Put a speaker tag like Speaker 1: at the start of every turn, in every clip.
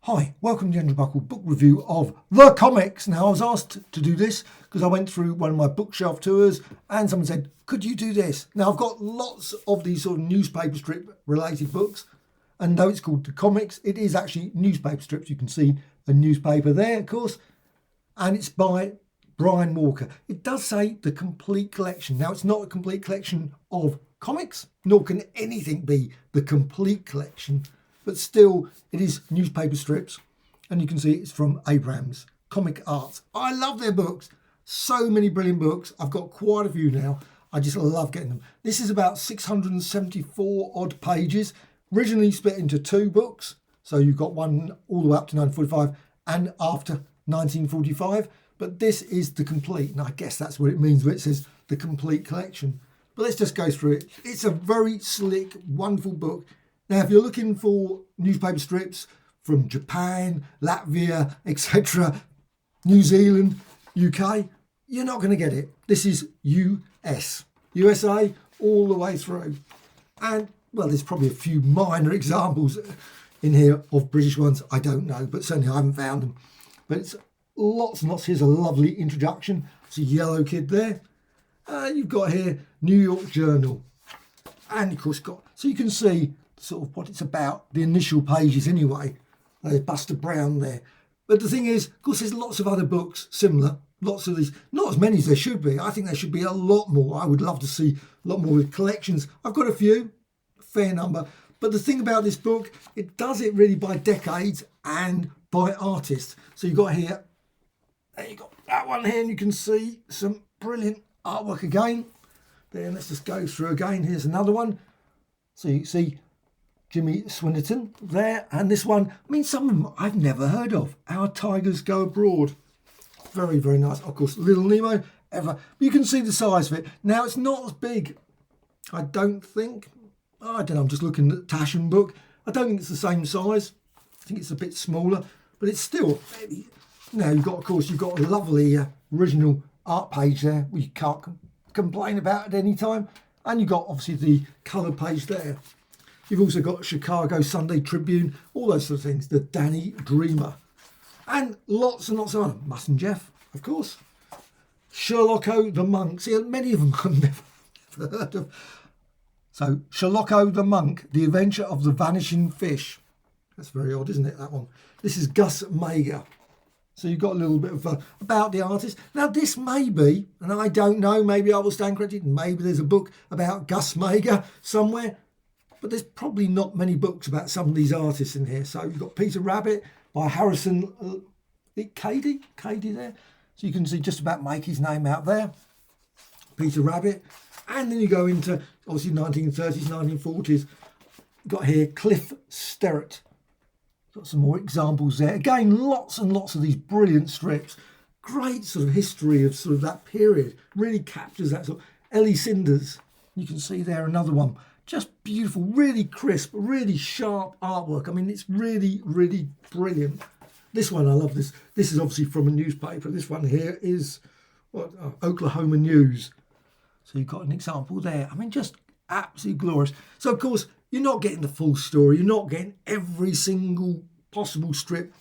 Speaker 1: Hi, welcome to the Andrew Buckle book review of The Comics. Now, I was asked to do this because I went through one of my bookshelf tours and someone said, could you do this? Now, I've got lots of these sort of newspaper strip related books, and though it's called The Comics, it is actually newspaper strips. You can see a newspaper there, of course, and it's by Brian Walker. It does say the complete collection. Now, it's not a complete collection of comics, nor can anything be the complete collection, but still it is newspaper strips, and you can see it's from Abrams Comicarts. I love their books. So many brilliant books. I've got quite a few now. I just love getting them. This is about 674 odd pages, originally split into two books. So you've got one all the way up to 1945 and after 1945. But this is the complete, and I guess that's what it means when it says the complete collection. But let's just go through it. It's a very slick, wonderful book. Now, if you're looking for newspaper strips from Japan, Latvia, etc., New Zealand, UK, you're not going to get it. This is USA, all the way through. And, well, there's probably a few minor examples in here of British ones. I don't know, but certainly I haven't found them. But it's lots and lots. Here's a lovely introduction. It's a yellow kid there. You've got here New York Journal. And, of course, so you can see sort of what it's about, the initial pages anyway. There's Buster Brown there. But the thing is, of course, there's lots of other books similar. Lots of these, not as many as there should be. I think there should be a lot more. I would love to see a lot more with collections. I've got a few, a fair number. But the thing about this book, it does it really by decades and by artists. So you've got here, there you got that one here, and you can see some brilliant artwork again. Then let's just go through again. Here's another one. So you see Jimmy Swinnerton there, and this one, I mean, some of them I've never heard of. Our Tigers Go Abroad. Very, very nice. Of course, Little Nemo, ever. You can see the size of it. Now, it's not as big, I don't think. I don't know, I'm just looking at the Taschen book. I don't think it's the same size. I think it's a bit smaller, but it's still, now you've got a lovely original art page there, which you can't complain about at any time. And you've got, obviously, the colour page there. You've also got Chicago Sunday Tribune, all those sort of things. The Danny Dreamer. And lots and lots of other. Mus and Jeff, of course. Sherlocko the Monk. See, many of them I've never heard of. So, Sherlocko the Monk, The Adventure of the Vanishing Fish. That's very odd, isn't it, that one? This is Gus Mager. So you've got a little bit of about the artist. Now, this may be, and I don't know, maybe I will stand corrected, maybe there's a book about Gus Mager somewhere. But there's probably not many books about some of these artists in here. So you've got Peter Rabbit by Harrison Cady there. So you can see just about make his name out there. Peter Rabbit. And then you go into, obviously, 1930s, 1940s. You've got here Cliff Sterrett. Got some more examples there. Again, lots and lots of these brilliant strips. Great sort of history of sort of that period. Really captures that sort of Ellie Cinders. You can see there another one. Just beautiful, really crisp, really sharp artwork. I mean, it's really, really brilliant. This one, I love this. This is obviously from a newspaper. This one here is Oklahoma News. So you've got an example there. I mean, just absolutely glorious. So, of course, you're not getting the full story. You're not getting every single possible strip,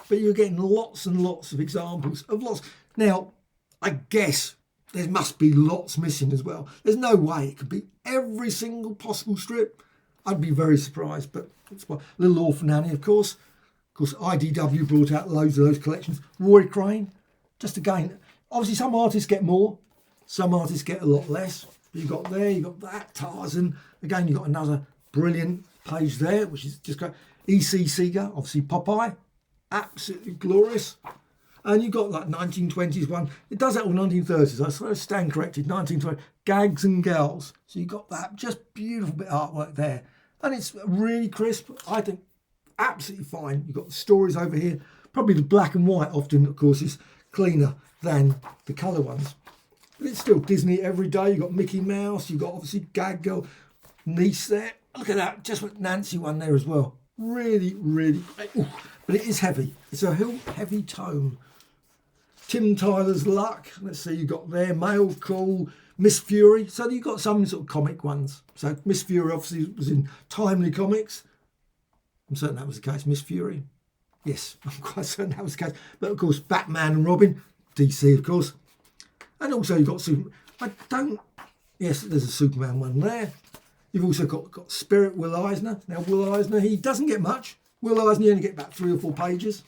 Speaker 1: but you're getting lots and lots of examples of lots. Now, I guess there must be lots missing as well. There's no way it could be every single possible strip. I'd be very surprised, but it's Little Orphan Annie, of course. Of course, IDW brought out loads of those collections. Roy Crane, just again, obviously some artists get more, some artists get a lot less. You've got that, Tarzan. Again, you've got another brilliant page there, which is just great. E.C. Seeger, obviously Popeye, absolutely glorious. And you've got like 1920s one. It does that all 1930s. I sort of stand corrected. 1920 Gags and Gals. So you've got that just beautiful bit of artwork there. And it's really crisp. I think absolutely fine. You've got the stories over here. Probably the black and white often, of course, is cleaner than the colour ones. But it's still Disney every day. You've got Mickey Mouse. You've got obviously Gag Girl niece there. Look at that. Just with Nancy one there as well. Really, really great. Ooh, but it is heavy. It's a heavy tome. Tim Tyler's Luck. Let's see, you got there. Mail Call, Miss Fury. So you've got some sort of comic ones. So Miss Fury obviously was in Timely Comics. I'm certain that was the case. Miss Fury. Yes, I'm quite certain that was the case. But of course, Batman and Robin, DC, of course. And also you've got Superman. Yes, there's a Superman one there. You've also got Spirit, Will Eisner. Now, Will Eisner, he doesn't get much. Will Eisner, you only get about 3 or 4 pages.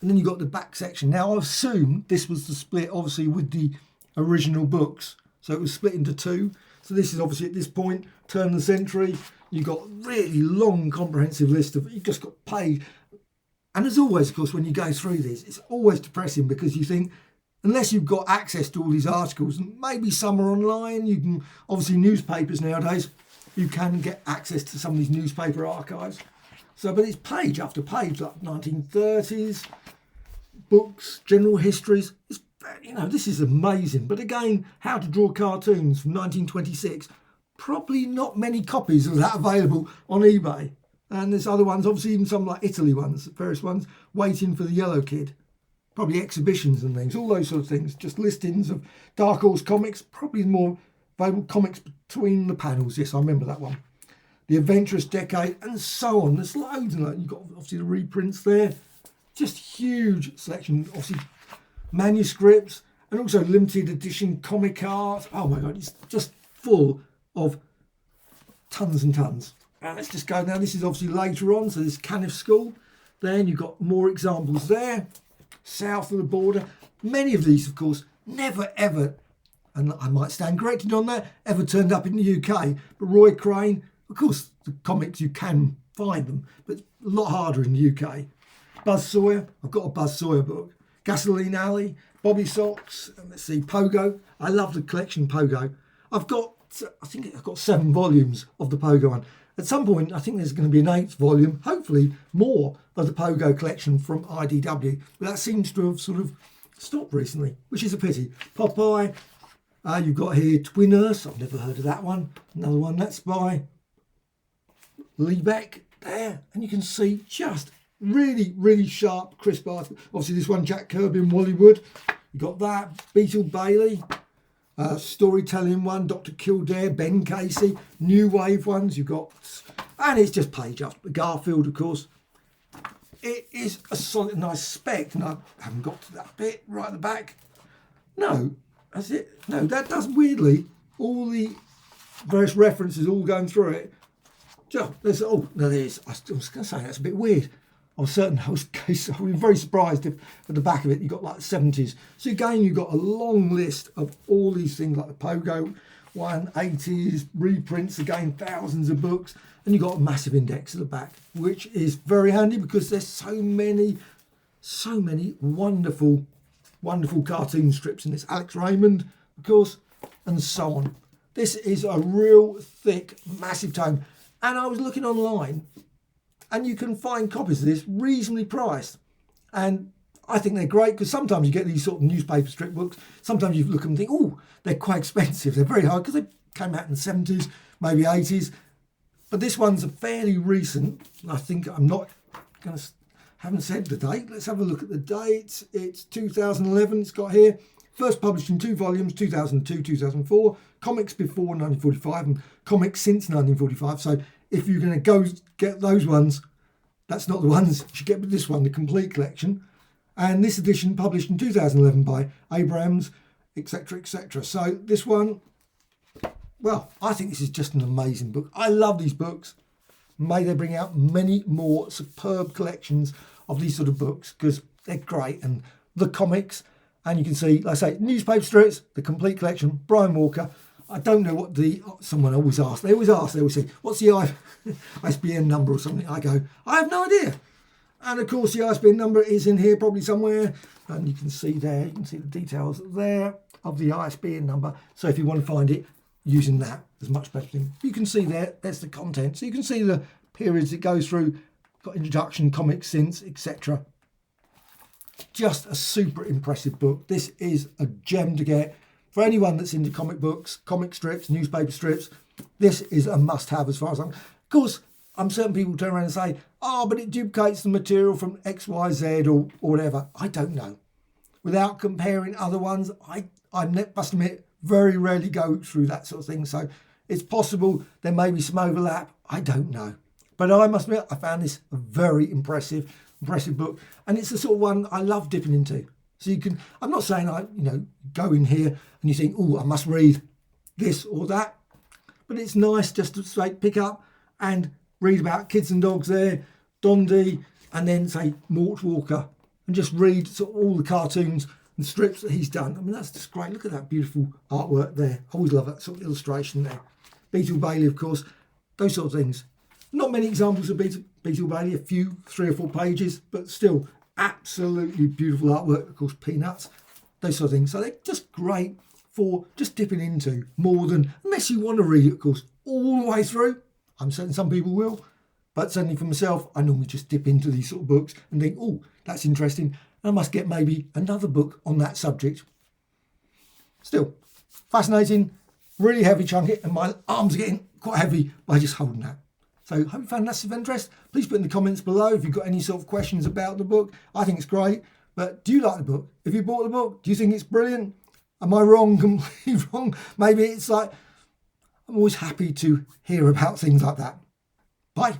Speaker 1: And then you've got the back section. Now, I assume this was the split, obviously, with the original books. So it was split into 2. So this is obviously, at this point, turn of the century. You've got really long, comprehensive list of, you've just got page. And as always, of course, when you go through this, it's always depressing because you think, unless you've got access to all these articles, and maybe some are online, you can, obviously newspapers nowadays, you can get access to some of these newspaper archives. So, but it's page after page, like 1930s, books, general histories. It's, this is amazing. But again, How to Draw Cartoons from 1926, probably not many copies of that available on eBay. And there's other ones, obviously even some like Italy ones, various ones, Waiting for the Yellow Kid. Probably exhibitions and things, all those sort of things. Just listings of Dark Horse comics, probably more available comics between the panels. Yes, I remember that one. The Adventurous Decade and so on. There's loads and loads. You've got obviously the reprints there. Just huge selection. Obviously manuscripts and also limited edition Comicarts. Oh my God, it's just full of tons and tons. Let's just go now. This is obviously later on. So this Caniff School. Then you've got more examples there. South of the border. Many of these, of course, never ever, and I might stand corrected on that, ever turned up in the UK. But Roy Crane, of course, the comics, you can find them, but a lot harder in the UK. Buzz Sawyer, I've got a Buzz Sawyer book. Gasoline Alley, Bobby Socks, and let's see, Pogo. I love the collection Pogo. I think I've got 7 volumes of the Pogo one. At some point, I think there's going to be an 8th volume, hopefully more, of the Pogo collection from IDW. But that seems to have sort of stopped recently, which is a pity. Popeye, you've got here Twin Earths. I've never heard of that one. Another one, that's by Liebeck there. And you can see just really, really sharp, crisp art. Obviously this one, Jack Kirby and Wally Wood. You've got that. Beetle Bailey. Storytelling one, Dr. Kildare, Ben Casey, New Wave ones you've got, and it's just page after Garfield, of course. It is a solid, nice spec, and I haven't got to that bit right at the back. No, that's it. No, that does weirdly, all the various references all going through it. There's, oh, no, there is. I was going to say that's a bit weird. I was certain I was very surprised if at the back of it you got like 70s. So again, you've got a long list of all these things like the Pogo one, 80s, reprints, again, thousands of books. And you've got a massive index at the back, which is very handy because there's so many wonderful, wonderful cartoon strips in this. Alex Raymond, of course, and so on. This is a real thick, massive tome. And I was looking online, and you can find copies of this reasonably priced. And I think they're great because sometimes you get these sort of newspaper strip books. Sometimes you look at them and think, oh, they're quite expensive. They're very hard because they came out in the 70s, maybe 80s. But this one's a fairly recent. I think I'm not going to, haven't said the date. Let's have a look at the date. It's 2011, it's got here. First published in 2 volumes, 2002, 2004. Comics before 1945 and comics since 1945. So if you're going to go get those ones, that's not the ones. You should get this one, the complete collection. And this edition published in 2011 by Abrams, etc., etc. So this one, well, I think this is just an amazing book. I love these books. May they bring out many more superb collections of these sort of books because they're great. And the comics, and you can see, like I say, newspaper strips, the complete collection, Brian Walker. I don't know what someone always asks. They always say, what's the ISBN number or something? I go, I have no idea. And of course, the ISBN number is in here probably somewhere. And you can see there, you can see the details there of the ISBN number. So if you want to find it using that, there's much better thing. You can see there's the content. So you can see the periods it goes through, got introduction, comics since, etc. Just a super impressive book. This is a gem to get. For anyone that's into comic books, comic strips, newspaper strips, this is a must-have as far as I'm... Of course, I'm certain people turn around and say, oh, but it duplicates the material from X, Y, Z or whatever. I don't know. Without comparing other ones, I must admit, very rarely go through that sort of thing. So it's possible there may be some overlap. I don't know. But I must admit, I found this very impressive. impressive book, and it's the sort of one I love dipping into. So you can, I'm not saying go in here and you think, oh, I must read this or that, but it's nice just to say pick up and read about Kids and Dogs there, Dondi, and then say Mort Walker, and just read sort of all the cartoons and strips that he's done. I mean, that's just great. Look at that beautiful artwork there. I always love that sort of illustration there. Beetle Bailey, of course, those sort of things. Not many examples of Beetle Bailey, a few, 3 or 4 pages, but still absolutely beautiful artwork. Of course, Peanuts, those sort of things. So they're just great for just dipping into more than, unless you want to read it, of course, all the way through. I'm certain some people will, but certainly for myself, I normally just dip into these sort of books and think, oh, that's interesting. I must get maybe another book on that subject. Still, fascinating, really heavy chunky, and my arms are getting quite heavy by just holding that. So hope you found that of interest. Please put in the comments below if you've got any sort of questions about the book. I think it's great, but do you like the book? If you bought the book, do you think it's brilliant? Am I wrong, completely wrong? Maybe it's like, I'm always happy to hear about things like that. Bye.